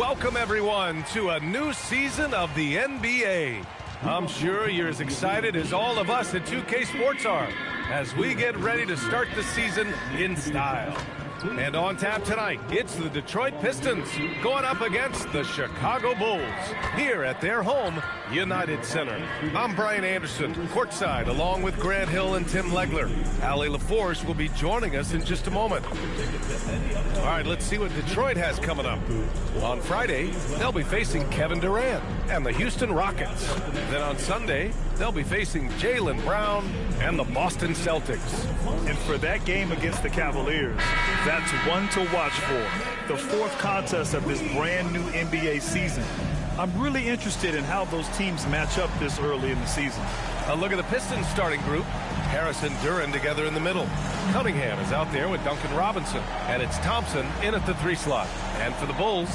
Welcome, everyone, to a new season of the NBA. I'm sure you're as excited as all of us at 2K Sports are as we get ready to start the season in style. And on tap tonight, it's the Detroit Pistons going up against the Chicago Bulls here at their home, United Center. I'm Brian Anderson, courtside, along with Grant Hill and Tim Legler. Allie LaForce will be joining us in just a moment. All right, let's see what Detroit has coming up. On Friday, they'll be facing Kevin Durant and the Houston Rockets. Then on Sunday, they'll be facing Jaylen Brown and the Boston Celtics. And for that game against the Cavaliers, that's one to watch for. The fourth contest of this brand new NBA season. I'm really interested in how those teams match up this early in the season. A look at the Pistons starting group. Harris and Duren together in the middle. Cunningham is out there with Duncan Robinson. And it's Thompson in at the 3 slot. And for the Bulls,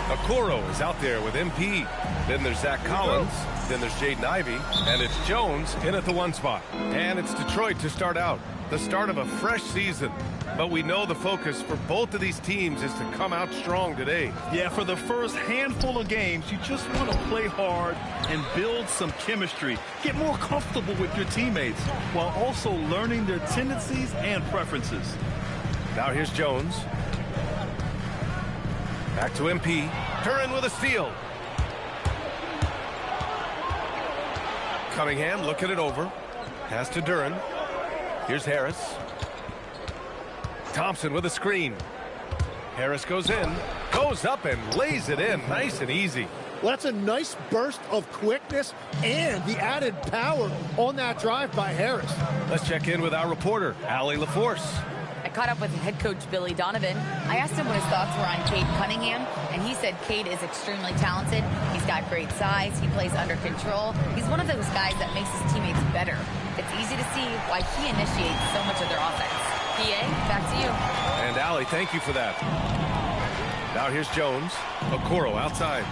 Okoro is out there with MP. Then there's Zach Collins. Then there's Jaden Ivey. And it's Jones in at the 1 spot. And it's Detroit to start out. The start of a fresh season. But we know the focus for both of these teams is to come out strong today. Yeah, for the first handful of games, you just want to play hard and build some chemistry. Get more comfortable with your teammates while also learning their tendencies and preferences. Now here's Jones. Back to MP. Duren with a steal. Cunningham looking it over. Pass to Duren. Here's Harris. Thompson with a screen. Harris goes in, goes up and lays it in nice and easy. Well, that's a nice burst of quickness and the added power on that drive by Harris. Let's check in with our reporter, Allie LaForce. I caught up with head coach Billy Donovan. I asked him what his thoughts were on Cade Cunningham, and he said Cade is extremely talented. He's got great size. He plays under control. He's one of those guys that makes his teammates better. It's easy to see why he initiates so much of their offense. PA, back to you. And Allie, thank you for that. Now here's Jones. Okoro outside.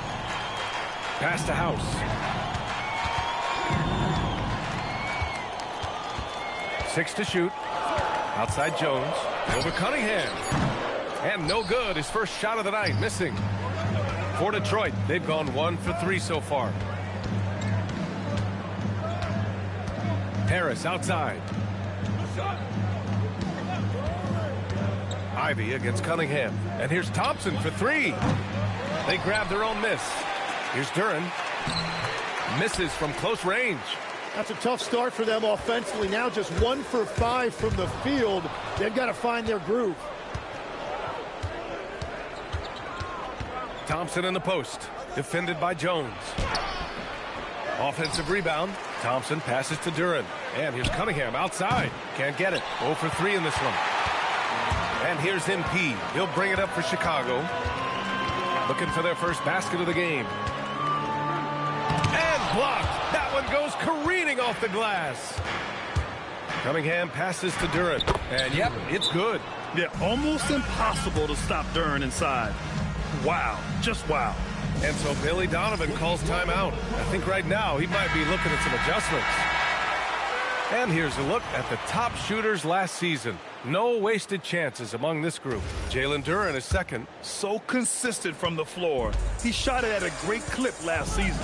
Pass to House. Six to shoot. Outside Jones. Over Cunningham. And no good. His first shot of the night. Missing. For Detroit, they've gone 1 for 3 so far. Harris outside. Ivey against Cunningham. And here's Thompson for 3. They grab their own miss. Here's Duren. Misses from close range. That's a tough start for them offensively. Now just 1 for 5 from the field. They've got to find their groove. Thompson in the post. Defended by Jones. Offensive rebound. Thompson passes to Duren. And here's Cunningham outside. Can't get it. 0 for 3 in this one. And here's MP. He'll bring it up for Chicago. Looking for their first basket of the game. And blocked. That one goes careening off the glass. Cunningham passes to Duren. And yep, it's good. Yeah, almost impossible to stop Duren inside. Wow, just wow. And so Billy Donovan calls timeout. I think right now he might be looking at some adjustments. And here's a look at the top shooters last season. No wasted chances among this group. Jaylen Duren is second. So consistent from the floor. He shot it at a great clip last season.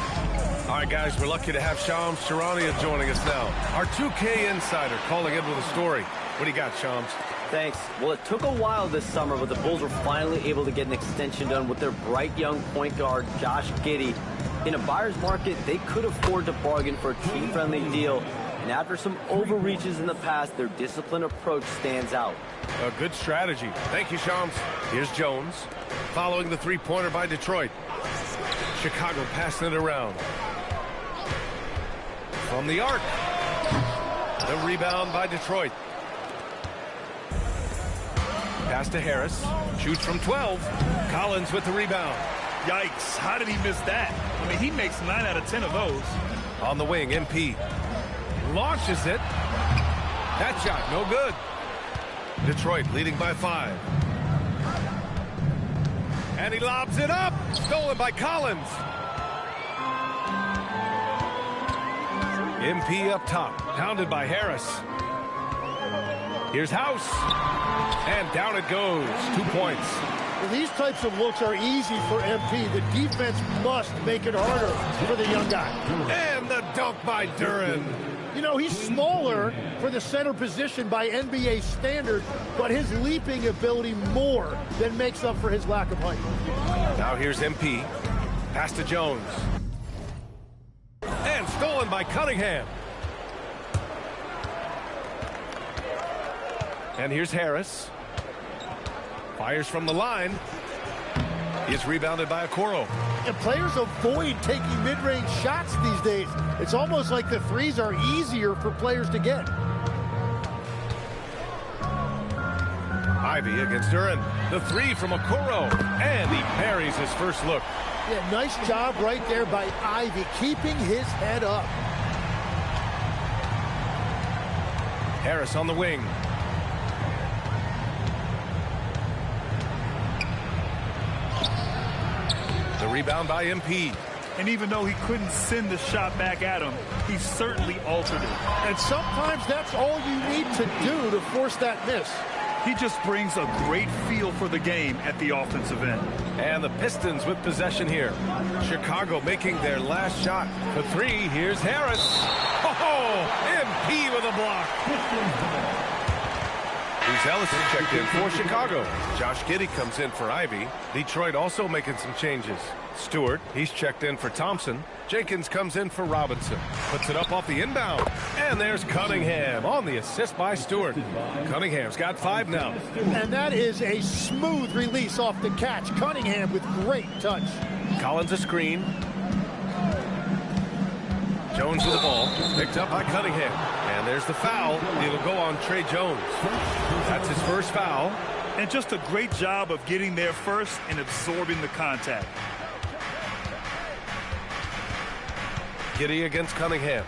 All right, guys, we're lucky to have Shams Charania joining us now. Our 2K insider calling in with a story. What do you got, Shams? Thanks. Well, it took a while this summer, but the Bulls were finally able to get an extension done with their bright young point guard, Josh Giddey. In a buyer's market, they could afford to bargain for a team-friendly deal. And after some overreaches in the past, their disciplined approach stands out. A good strategy. Thank you, Shams. Here's Jones. Following the three-pointer by Detroit. Chicago passing it around. From the arc. The rebound by Detroit. Pass to Harris. Shoots from 12. Collins with the rebound. Yikes, how did he miss that? I mean, he makes 9 out of 10 of those. On the wing, MP. Launches it. That shot, no good. Detroit leading by 5. And he lobs it up. Stolen by Collins. MP up top. Pounded by Harris. Here's House. And down it goes. 2 points. These types of looks are easy for MP. The defense must make it harder for the young guy. And the dunk by Duren. You know, he's smaller for the center position by NBA standards, but his leaping ability more than makes up for his lack of height. Now here's MP. Pass to Jones. And stolen by Cunningham. And here's Harris. Fires from the line. He's rebounded by Okoro. And players avoid taking mid-range shots these days. It's almost like the threes are easier for players to get. Ivy against Duren. The three from Okoro. And he parries his first look. Yeah, nice job right there by Ivy, keeping his head up. Harris on the wing. The rebound by MP. And even though he couldn't send the shot back at him, he certainly altered it. And sometimes that's all you need to do to force that miss. He just brings a great feel for the game at the offensive end. And the Pistons with possession here. Chicago making their last shot. For three, here's Harris. Oh, MP with a block. Ellis is checked in for Chicago. Josh Giddey comes in for Ivy. Detroit also making some changes. Stewart, he's checked in for Thompson. Jenkins comes in for Robinson. Puts it up off the inbound. And there's Cunningham on the assist by Stewart. Cunningham's got 5 now. And that is a smooth release off the catch. Cunningham with great touch. Collins a screen. Jones with the ball. Picked up by Cunningham. And there's the foul. It'll go on Trey Jones. That's his first foul. And just a great job of getting there first and absorbing the contact. Giddey against Cunningham.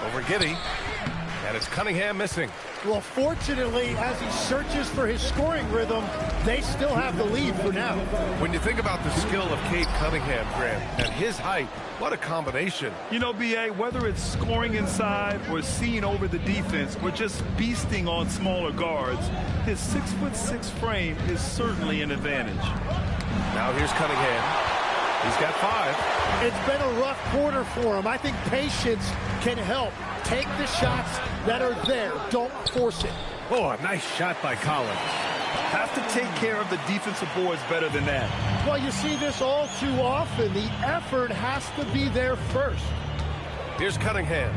Over Giddey. And it's Cunningham missing. Well, fortunately, as he searches for his scoring rhythm, they still have the lead for now. When you think about the skill of Cade Cunningham, Grant, and his height, what a combination. You know, B.A., whether it's scoring inside or seeing over the defense or just beasting on smaller guards, his 6'6" frame is certainly an advantage. Now here's Cunningham. He's got 5. It's been a rough quarter for him. I think patience can help. Take the shots that are there. Don't force it. Oh, a nice shot by Collins. Have to take care of the defensive boards better than that. Well, you see this all too often. The effort has to be there first. Here's Cunningham.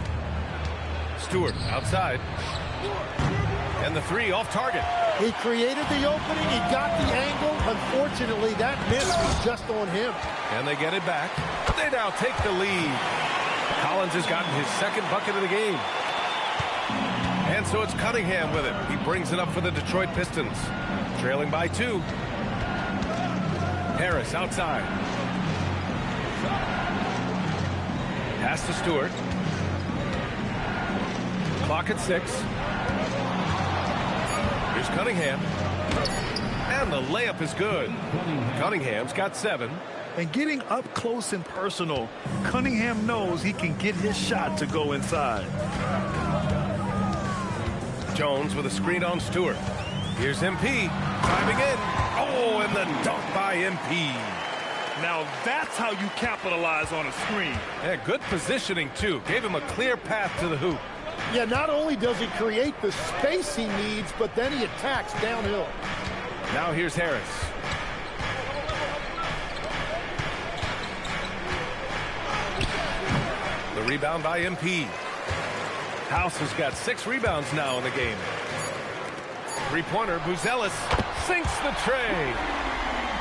Stewart outside. And the 3 off target. He created the opening. He got the angle. Unfortunately, that miss was just on him. And they get it back. They now take the lead. Collins has gotten his second bucket of the game. And so it's Cunningham with it. He brings it up for the Detroit Pistons. Trailing by 2. Harris outside. Pass to Stewart. Clock at 6. Here's Cunningham. And the layup is good. Cunningham's got 7. And getting up close and personal, Cunningham knows he can get his shot to go inside. Jones with a screen on Stewart. Here's MP. Driving in. Oh, and the dunk by MP. Now that's how you capitalize on a screen. Yeah, good positioning, too. Gave him a clear path to the hoop. Yeah, not only does he create the space he needs, but then he attacks downhill. Now here's Harris. The rebound by MP. House has got 6 rebounds now in the game. Three-pointer, Buzelis sinks the tray.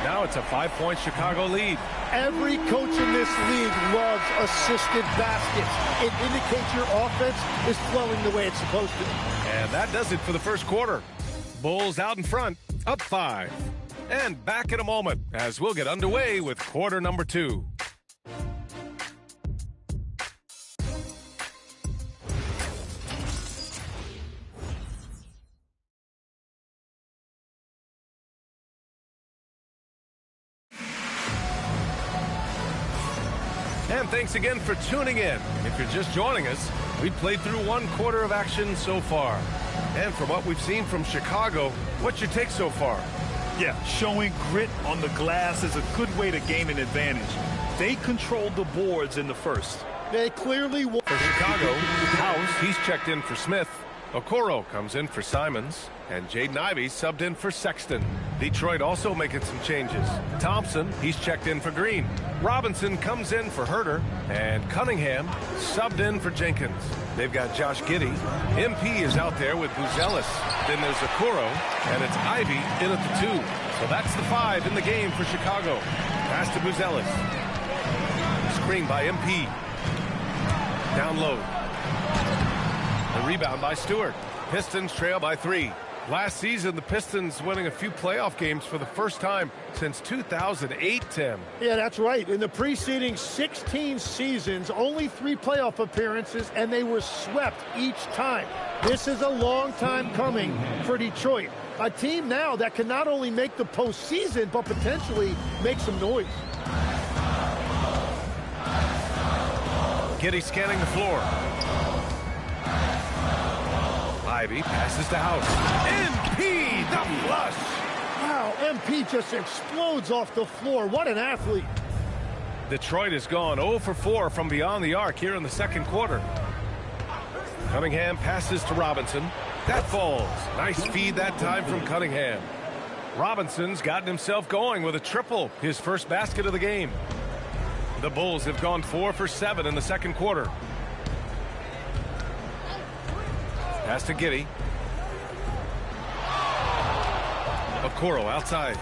Now it's a 5-point Chicago lead. Every coach in this league loves assisted baskets. It indicates your offense is flowing the way it's supposed to. And that does it for the first quarter. Bulls out in front, up 5. And back in a moment as we'll get underway with quarter number 2. And thanks again for tuning in. If you're just joining us, we've played through 1 quarter of action so far. And from what we've seen from Chicago, what's your take so far? Yeah, showing grit on the glass is a good way to gain an advantage. They controlled the boards in the first. They clearly won. For Chicago, House, he's checked in for Smith. Okoro comes in for Simons. And Jaden Ivey subbed in for Sexton. Detroit also making some changes. Thompson, he's checked in for Green. Robinson comes in for Herter. And Cunningham subbed in for Jenkins. They've got Josh Giddey. MP is out there with Buzelis. Then there's Okoro. And it's Ivey in at the 2. So that's the 5 in the game for Chicago. Pass to Buzelis. Screen by MP. Down low. The rebound by Stewart. Pistons trail by 3. Last season, the Pistons winning a few playoff games for the first time since 2008, Tim. Yeah, that's right. In the preceding 16 seasons, only 3 playoff appearances, and they were swept each time. This is a long time coming for Detroit. A team now that can not only make the postseason, but potentially make some noise. Giddey scanning the floor. Ivey passes to House. MP, the flush. Wow, MP just explodes off the floor. What an athlete. Detroit has gone 0 for 4 from beyond the arc here in the second quarter. Cunningham passes to Robinson. That falls. Nice feed that time from Cunningham. Robinson's gotten himself going with a triple, his first basket of the game. The Bulls have gone 4 for 7 in the second quarter. Pass to Giddey. Okoro outside.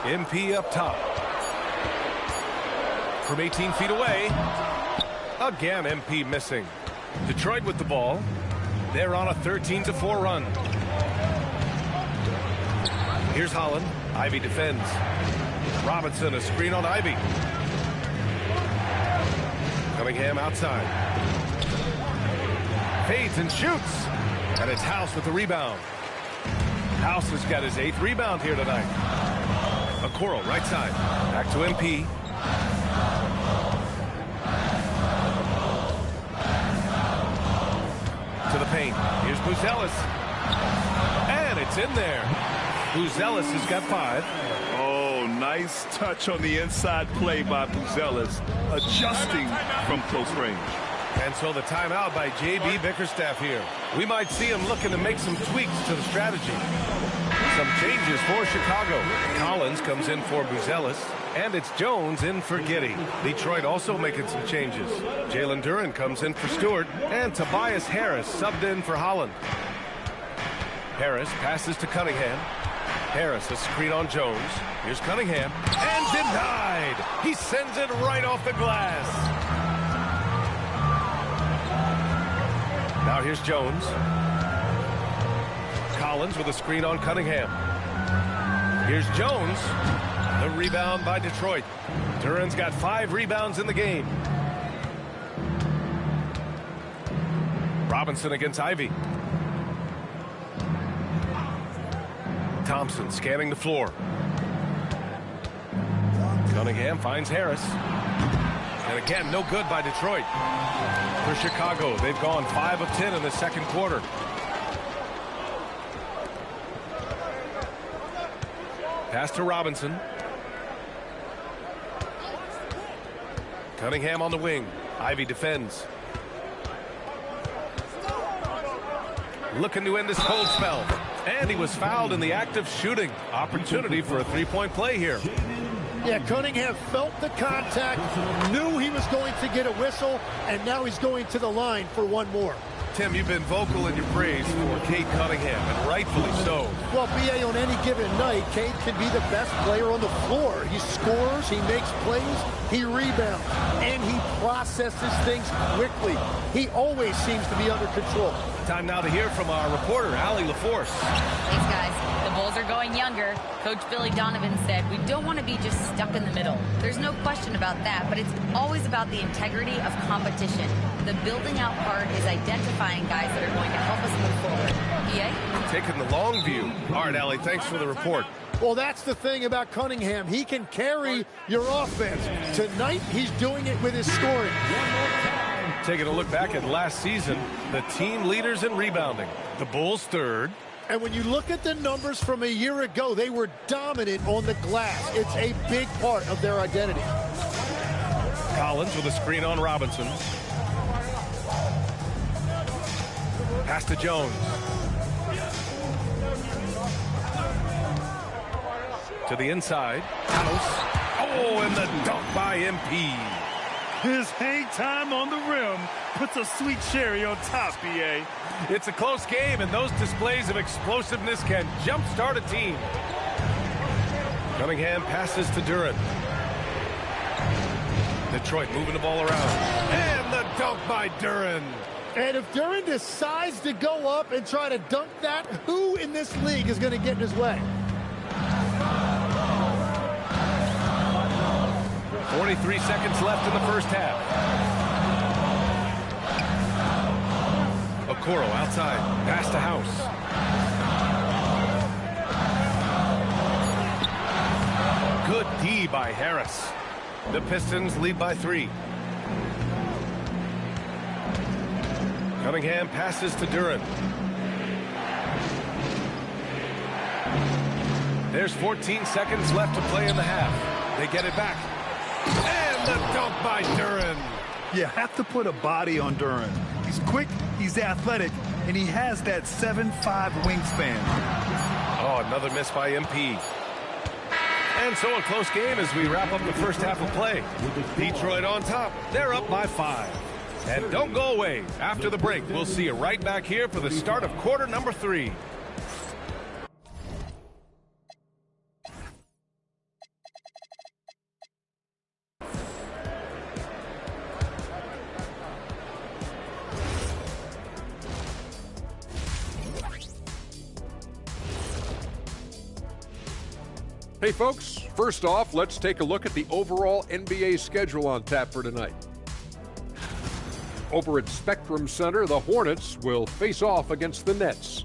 MP up top. From 18 feet away. Again, MP missing. Detroit with the ball. They're on a 13-4 run. Here's Holland. Ivey defends. Robinson, a screen on Ivey. Cunningham outside. Fades and shoots. And it's House with the rebound. House has got his 8th rebound here tonight. Okoro right side. Back to MP. To the paint. Here's Buzelis. And it's in there. Buzelis has got 5. Oh, nice touch on the inside play by Buzelis, adjusting from close range. And so the timeout by J.B. Bickerstaff here. We might see him looking to make some tweaks to the strategy. Some changes for Chicago. Collins comes in for Buzelis. And it's Jones in for Giddey. Detroit also making some changes. Jalen Duren comes in for Stewart. And Tobias Harris subbed in for Holland. Harris passes to Cunningham. Harris, a screen on Jones. Here's Cunningham. And denied! He sends it right off the glass. Now here's Jones. Collins with a screen on Cunningham. Here's Jones. The rebound by Detroit. Duren's got 5 rebounds in the game. Robinson against Ivey. Thompson scanning the floor. Cunningham finds Harris. And again, no good by Detroit. For Chicago, they've gone 5 of 10 in the second quarter. Pass to Robinson. Cunningham on the wing. Ivey defends. Looking to end this cold spell. And he was fouled in the act of shooting. Opportunity for a 3-point play here. Yeah, Cunningham felt the contact, knew he was going to get a whistle, and now he's going to the line for one more. Tim, you've been vocal in your praise for Cade Cunningham, and rightfully so. Well, B.A., on any given night, Cade can be the best player on the floor. He scores, he makes plays, he rebounds, and he processes things quickly. He always seems to be under control. Time now to hear from our reporter, Allie LaForce. Thanks, guys. The Bulls are going younger. Coach Billy Donovan said, we don't want to be just stuck in the middle. There's no question about that, but it's always about the integrity of competition. The building out part is identifying guys that are going to help us move forward. B.A.? Taking the long view. All right, Allie, thanks for the report. Well, that's the thing about Cunningham. He can carry your offense. Tonight, he's doing it with his scoring. Taking a look back at last season, the team leaders in rebounding. The Bulls third. And when you look at the numbers from a year ago, they were dominant on the glass. It's a big part of their identity. Collins with a screen on Robinson. Pass to Jones. To the inside. House. Oh, and the dunk by MP. His hang time on the rim puts a sweet cherry on top, BA. It's a close game, and those displays of explosiveness can jumpstart a team. Cunningham passes to Duren. Detroit moving the ball around. And the dunk by Duren. And if Duren decides to go up and try to dunk that, who in this league is going to get in his way? 43 seconds left in the first half. Okoro outside. Pass to House. Good D by Harris. The Pistons lead by 3. Cunningham passes to Duren. There's 14 seconds left to play in the half. They get it back. And the dunk by Duren. You have to put a body on Duren. He's quick, he's athletic, and he has that 7'5" wingspan. Oh, another miss by MP. And so a close game as we wrap up the first half of play. Detroit on top. They're up by 5. And don't go away. After the break, we'll see you right back here for the start of quarter number 3. Hey folks, first off, let's take a look at the overall NBA schedule on tap for tonight. Over at Spectrum Center, the Hornets will face off against the Nets.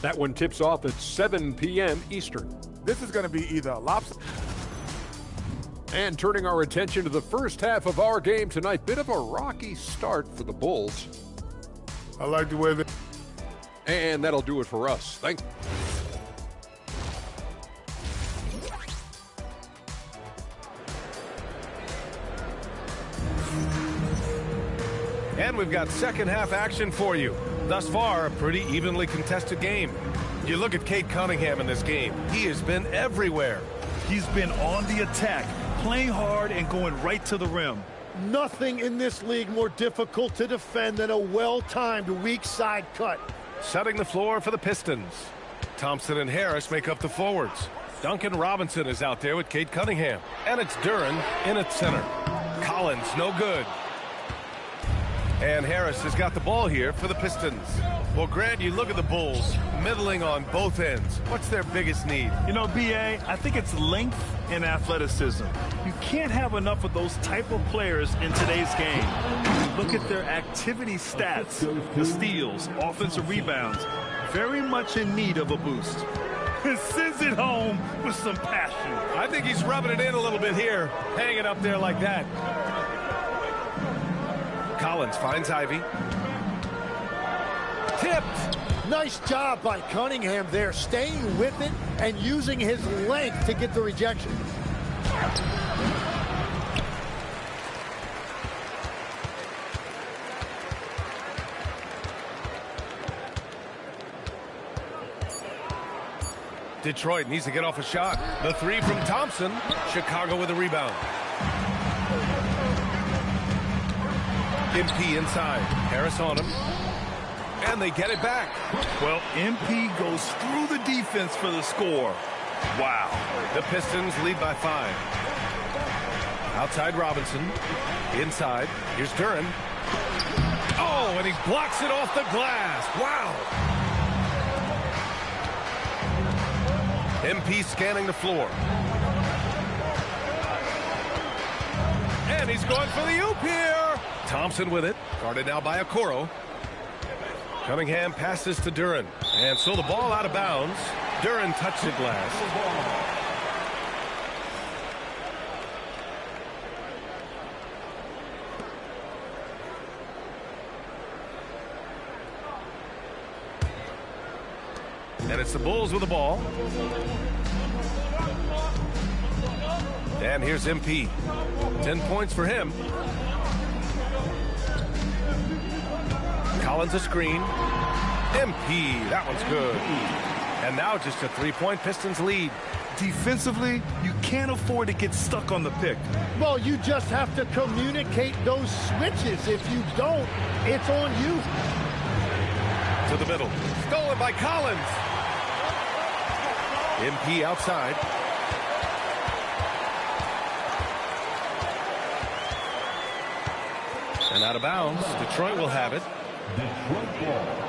That one tips off at 7 p.m. Eastern. This is going to be either a lobster. And turning our attention to the first half of our game tonight, bit of a rocky start for the Bulls. I like the way they... And that'll do it for us. Thank you. And we've got second half action for you. Thus far, a pretty evenly contested game. You look at Cade Cunningham in this game. He has been everywhere. He's been on the attack, playing hard and going right to the rim. Nothing in this league more difficult to defend than a well-timed weak side cut. Setting the floor for the Pistons. Thompson and Harris make up the forwards. Duncan Robinson is out there with Cade Cunningham. And it's Duren in at center. Collins, no good. And Harris has got the ball here for the Pistons. Well, Grant, you look at the Bulls, middling on both ends. What's their biggest need? You know, BA, I think it's length and athleticism. You can't have enough of those type of players in today's game. Look at their activity stats, the steals, offensive rebounds, very much in need of a boost. And sends it home with some passion. I think he's rubbing it in a little bit here, hanging up there like that. Collins finds Ivy. Tipped. Nice job by Cunningham there, staying with it and using his length to get the rejection. Detroit needs to get off a shot. The three from Thompson. Chicago with a rebound. MP inside. Harris on him. And they get it back. Well, MP goes through the defense for the score. Wow. The Pistons lead by 5. Outside Robinson. Inside. Here's Duren. Oh, and he blocks it off the glass. Wow. MP scanning the floor. And he's going for the oop here. Thompson with it. Guarded now by Okoro. Cunningham passes to Duren. And so the ball out of bounds. Duren touched the glass. And it's the Bulls with the ball. And here's MP. 10 points for him. Collins a screen. MP, that one's good. And now just a three-point Pistons lead. Defensively, you can't afford to get stuck on the pick. Well, you just have to communicate those switches. If you don't, it's on you. To the middle. Stolen by Collins. MP outside. And out of bounds. Detroit will have it. Detroit ball.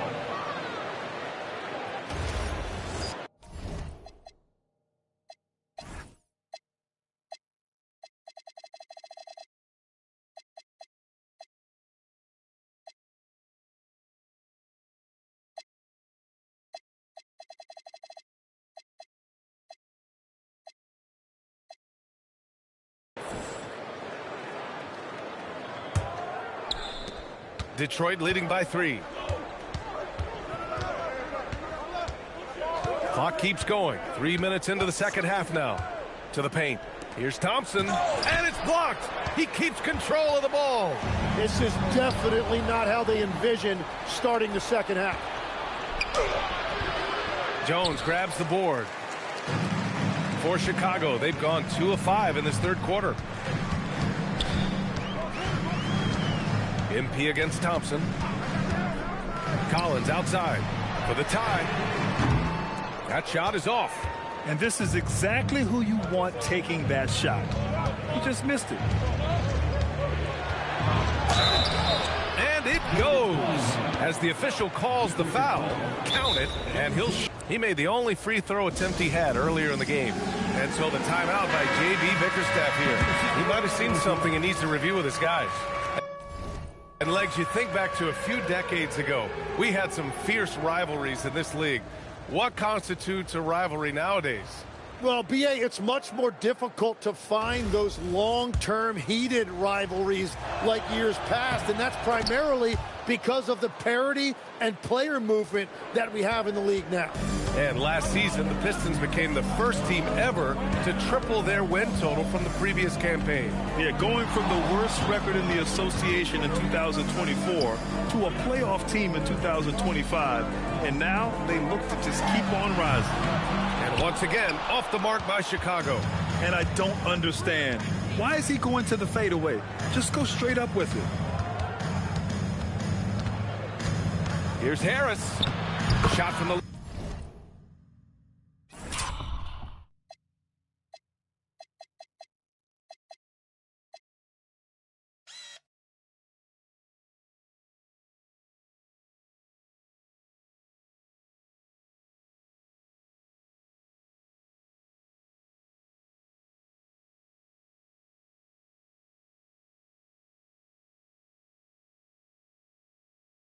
Detroit leading by 3. Clock keeps going. 3 minutes into the second half now. To the paint. Here's Thompson. And it's blocked. He keeps control of the ball. This is definitely not how they envisioned starting the second half. Jones grabs the board. For Chicago, they've gone 2 of 5 in this third quarter. MP against Thompson. Collins outside for the tie. That shot is off. And this is exactly who you want taking that shot. He just missed it. And it goes. As the official calls the foul, count it, and he made the only free throw attempt he had earlier in the game. And so the timeout by J.B. Bickerstaff here. He might have seen something and needs to review with his guys. And, Legs, you think back to a few decades ago, we had some fierce rivalries in this league. What constitutes a rivalry nowadays? Well, B.A., it's much more difficult to find those long-term heated rivalries like years past, and that's primarily because of the parity and player movement that we have in the league now. And last season, the Pistons became the first team ever to triple their win total from the previous campaign. Yeah, going from the worst record in the association in 2024 to a playoff team in 2025, and now they look to just keep on rising. And once again, off the mark by Chicago. And I don't understand. Why is he going to the fadeaway? Just go straight up with it. Here's Harris. Shot from the...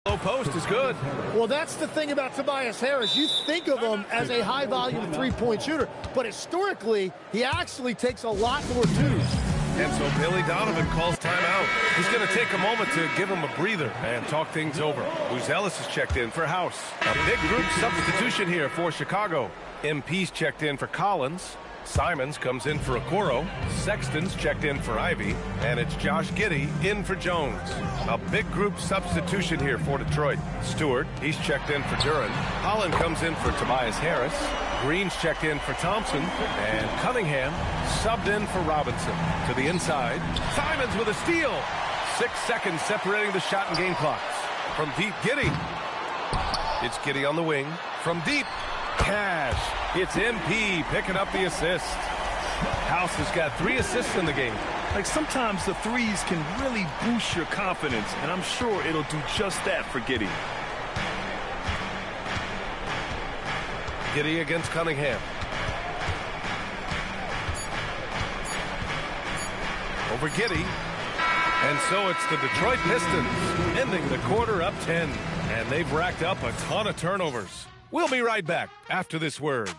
Low post is good. Well, that's the thing about Tobias Harris. You think of him as a high-volume three-point shooter, but historically, he actually takes a lot more twos. And so Billy Donovan calls timeout. He's going to take a moment to give him a breather and talk things over. Booz Ellis is checked in for House. A big group substitution here for Chicago. MP's checked in for Collins. Simons comes in for Okoro. Sexton's checked in for Ivy. And it's Josh Giddey in for Jones. A big group substitution here for Detroit. Stewart, he's checked in for Duran. Holland comes in for Tobias Harris. Green's checked in for Thompson. And Cunningham subbed in for Robinson. To the inside. Simons with a steal. 6 seconds separating the shot and game clocks. From deep, Giddey. It's Giddey on the wing. From deep, Cash. It's MP picking up the assist. House has got 3 assists in the game. Like, sometimes the threes can really boost your confidence, and I'm sure it'll do just that for Giddey. Giddey against Cunningham. Over Giddey. And so it's the Detroit Pistons ending the quarter up 10. And they've racked up a ton of turnovers. We'll be right back after this word.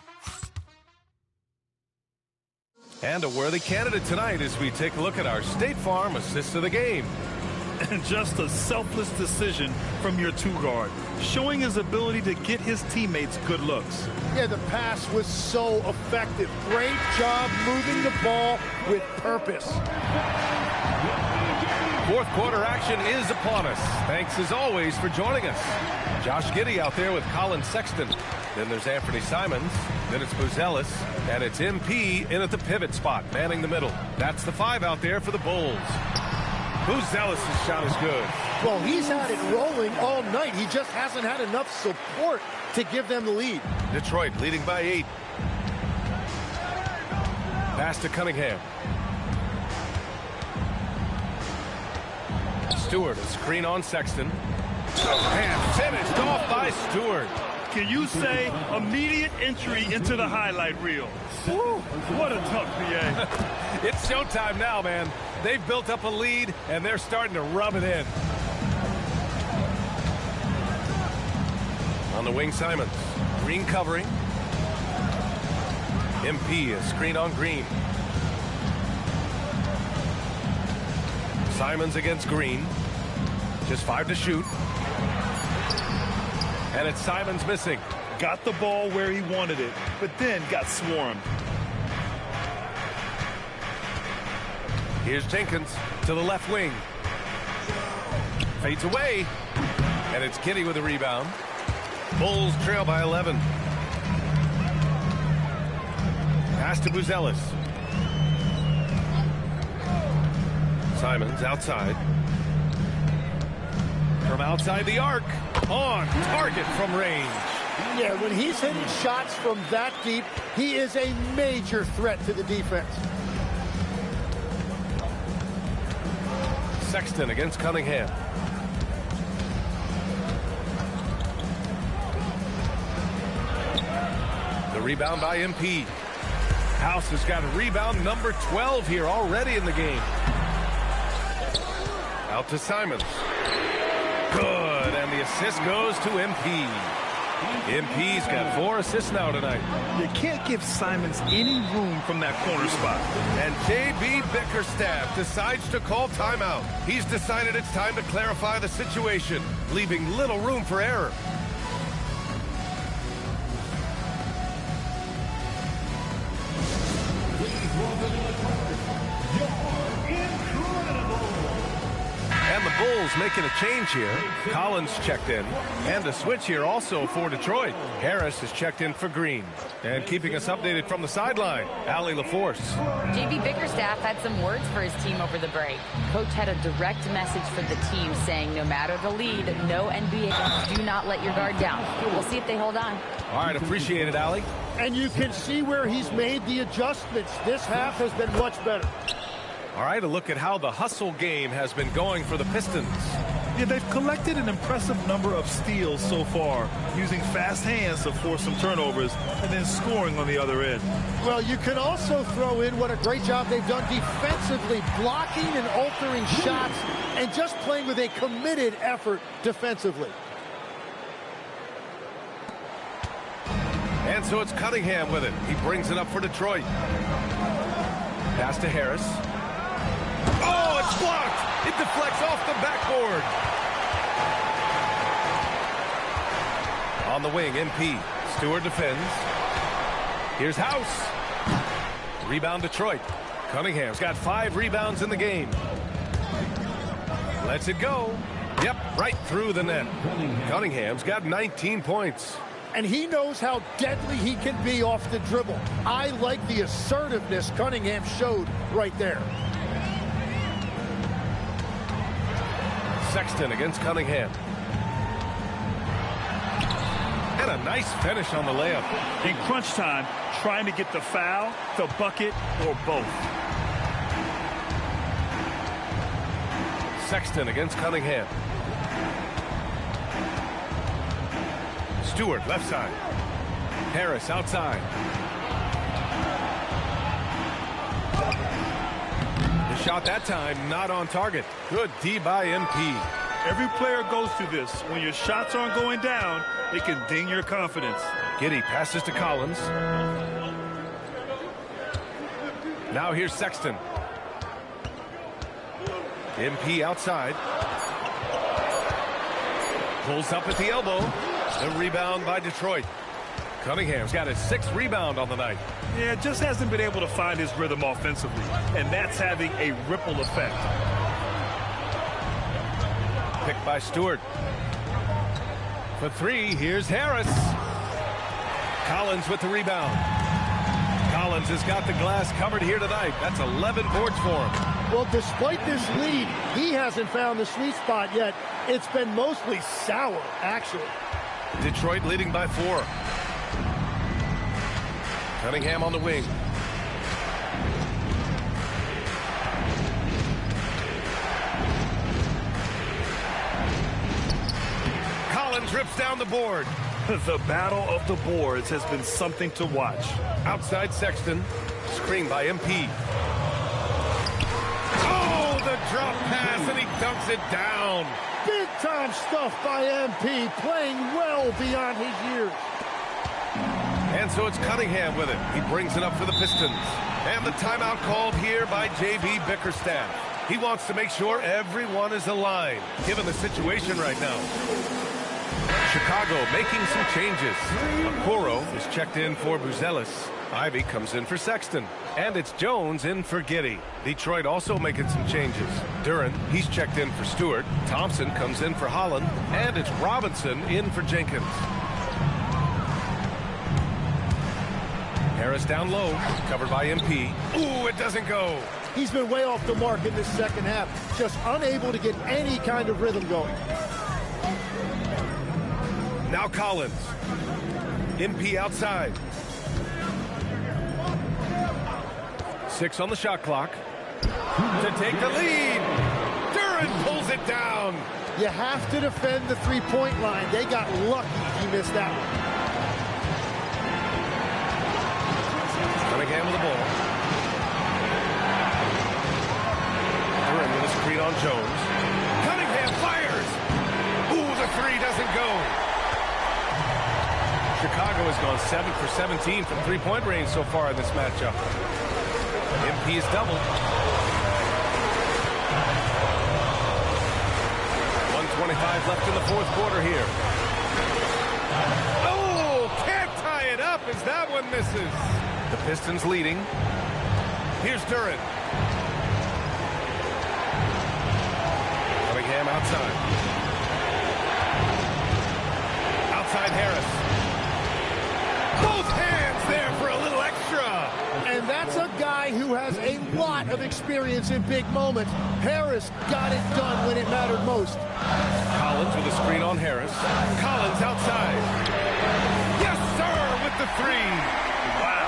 And a worthy candidate tonight as we take a look at our State Farm assist of the game. And just a selfless decision from your two-guard, showing his ability to get his teammates good looks. Yeah, the pass was so effective. Great job moving the ball with purpose. Fourth quarter action is upon us. Thanks as always for joining us. Josh Giddey out there with Colin Sexton. Then there's Anthony Simons. Then it's Buzelis. And it's MP in at the pivot spot, manning the middle. That's the 5 out there for the Bulls. Buzelis' shot is good. Well, he's had it rolling all night. He just hasn't had enough support to give them the lead. Detroit leading by 8. Pass to Cunningham. Stewart, a screen on Sexton. And finished off by Stewart. Can you say immediate entry into the highlight reel? Woo, what a tough PA. It's showtime now, man. They've built up a lead, and they're starting to rub it in. On the wing, Simons. Green covering. MP, a screen on Green. Simons against Green. Just 5 to shoot. And it's Simons missing. Got the ball where he wanted it, but then got swarmed. Here's Jenkins to the left wing. Fades away. And it's Giddey with a rebound. Bulls trail by 11. Pass to Buzelis. Simons outside. From outside the arc. On target from range. Yeah, when he's hitting shots from that deep, he is a major threat to the defense. Sexton against Cunningham. The rebound by MP. House has got a rebound number 12 here already in the game. Out to Simons. Good, and the assist goes to MP. MP's got 4 assists now tonight. You can't give Simons any room from that corner spot. And J.B. Bickerstaff decides to call timeout. He's decided it's time to clarify the situation, leaving little room for error. And the Bulls making a change here. Collins checked in. And a switch here also for Detroit. Harris is checked in for Green. And keeping us updated from the sideline, Allie LaForce. J.B. Bickerstaff had some words for his team over the break. Coach had a direct message for the team saying no matter the lead, no NBA, do not let your guard down. We'll see if they hold on. All right, appreciate it, Allie. And you can see where he's made the adjustments. This half has been much better. All right, a look at how the hustle game has been going for the Pistons. Yeah, they've collected an impressive number of steals so far, using fast hands to force some turnovers and then scoring on the other end. Well, you can also throw in what a great job they've done defensively, blocking and altering shots and just playing with a committed effort defensively. And so it's Cunningham with it. He brings it up for Detroit. Pass to Harris. Oh, it's blocked. It deflects off the backboard. On the wing, MP. Stewart defends. Here's House. Rebound Detroit. Cunningham's got 5 rebounds in the game. Lets it go. Yep, right through the net. Cunningham's got 19 points. And he knows how deadly he can be off the dribble. I like the assertiveness Cunningham showed right there. Sexton against Cunningham. And a nice finish on the layup. In crunch time, trying to get the foul, the bucket, or both. Sexton against Cunningham. Stewart left side. Harris outside. The shot that time not on target. Good D by MP. Every player goes through this. When your shots aren't going down, it can ding your confidence. Giddey passes to Collins. Now here's Sexton. MP outside. Pulls up at the elbow. The rebound by Detroit. Cunningham's got his 6th rebound on the night. Yeah, just hasn't been able to find his rhythm offensively, and that's having a ripple effect. Picked by Stewart. For 3, here's Harris. Collins with the rebound. Collins has got the glass covered here tonight. That's 11 boards for him. Well, despite this lead, he hasn't found the sweet spot yet. It's been mostly sour, actually. Detroit leading by 4. Cunningham on the wing. Collins rips down the board. The battle of the boards has been something to watch. Outside Sexton. Screen by MP. Oh, the drop pass, and he dunks it down. Big-time stuff by MP, playing well beyond his years. And so it's Cunningham with it. He brings it up for the Pistons. And the timeout called here by J.B. Bickerstaff. He wants to make sure everyone is aligned, given the situation right now. Chicago making some changes. Okoro is checked in for Buzelis. Ivy comes in for Sexton. And it's Jones in for Giddey. Detroit also making some changes. Duren, he's checked in for Stewart. Thompson comes in for Holland. And it's Robinson in for Jenkins. Harris down low, covered by MP. Ooh, it doesn't go. He's been way off the mark in this second half. Just unable to get any kind of rhythm going. Now Collins. MP outside. 6 on the shot clock. To take the lead. Duren pulls it down. You have to defend the three-point line. They got lucky he missed that one. Cunningham with the ball. Duren with a screen on Jones. Cunningham fires. Ooh, the 3 doesn't go. Chicago has gone 7 for 17 from three-point range so far in this matchup. MP is doubled. 1:25 left in the 4th quarter here. Oh, can't tie it up as that one misses. The Pistons leading. Here's Duren. Cunningham outside. Outside Harris. Both hands there for a little extra. And that's a guy who has a lot of experience in big moments. Harris got it done when it mattered most. Collins with a screen on Harris. Collins outside. Yes, sir, with the 3. Wow,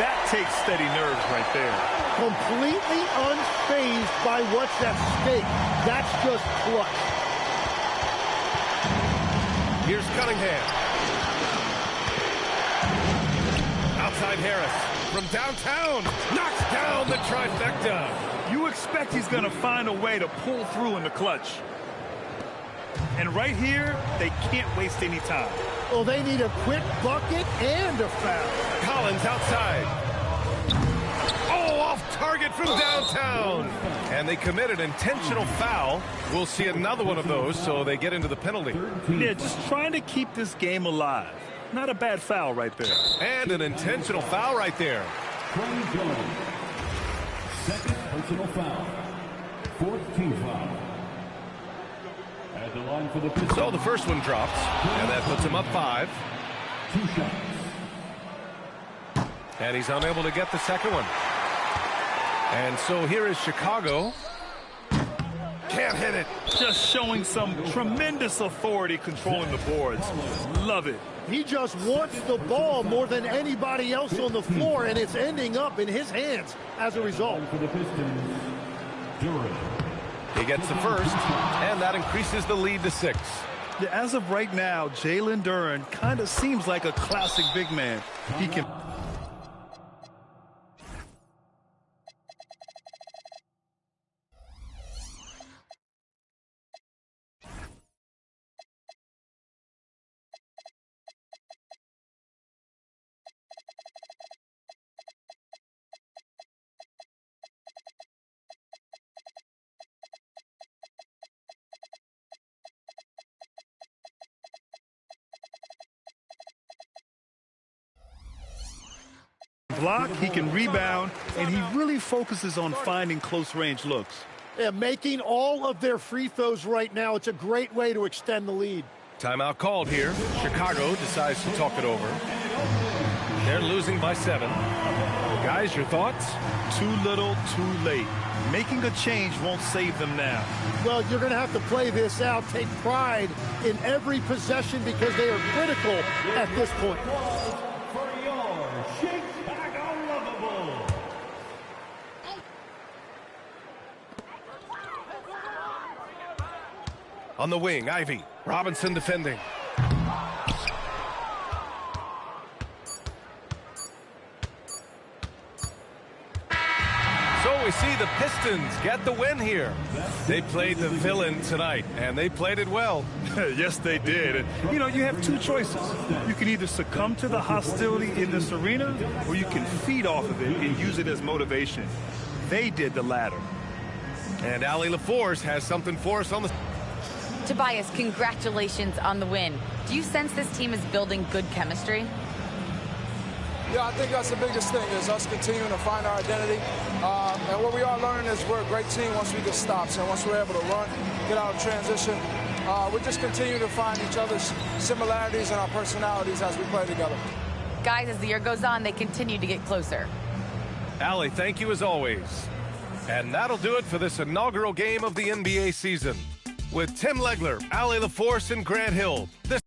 that takes steady nerves right there. Completely unfazed by what's at stake. That's just clutch. Here's Cunningham. Outside Harris. From downtown. Knocks down the trifecta. You expect he's going to find a way to pull through in the clutch. And right here, they can't waste any time. Well, they need a quick bucket and a foul. Collins outside. Oh, off target from downtown. And they commit an intentional foul. We'll see another one of those, so they get into the penalty. Yeah, just trying to keep this game alive. Not a bad foul right there. And an intentional foul right there. Second personal foul. 4th team foul. At the line for the Pistons. So the first one drops, and that puts him up 5. 2 shots. And he's unable to get the second one. And so here is Chicago. Can't hit it. Just showing some tremendous authority controlling the boards. Love it. He just wants the ball more than anybody else on the floor, and it's ending up in his hands as a result. For the Pistons, Duren. He gets the first, and that increases the lead to 6. Yeah, as of right now, Jalen Duren kind of seems like a classic big man. He can block, he can rebound, and he really focuses on finding close-range looks. Yeah, making all of their free throws right now. It's a great way to extend the lead. Timeout called here. Chicago decides to talk it over. They're losing by 7. Guys, your thoughts? Too little, too late. Making a change won't save them now. Well, you're going to have to play this out. Take pride in every possession because they are critical at this point. On the wing, Ivy. Robinson defending. So we see the Pistons get the win here. They played the villain tonight, and they played it well. Yes, they did. And, you know, you have two choices. You can either succumb to the hostility in this arena, or you can feed off of it and use it as motivation. They did the latter. And Allie LaForce has something for us on the... Tobias, congratulations on the win. Do you sense this team is building good chemistry? Yeah, I think that's the biggest thing, is us continuing to find our identity. And what we are learning is we're a great team once we get stops. And once we're able to run, get out of transition, we just continue to find each other's similarities and our personalities as we play together. Guys, as the year goes on, they continue to get closer. Allie, thank you as always. And that'll do it for this inaugural game of the NBA season. With Tim Legler, Allie LaForce, and Grant Hill. This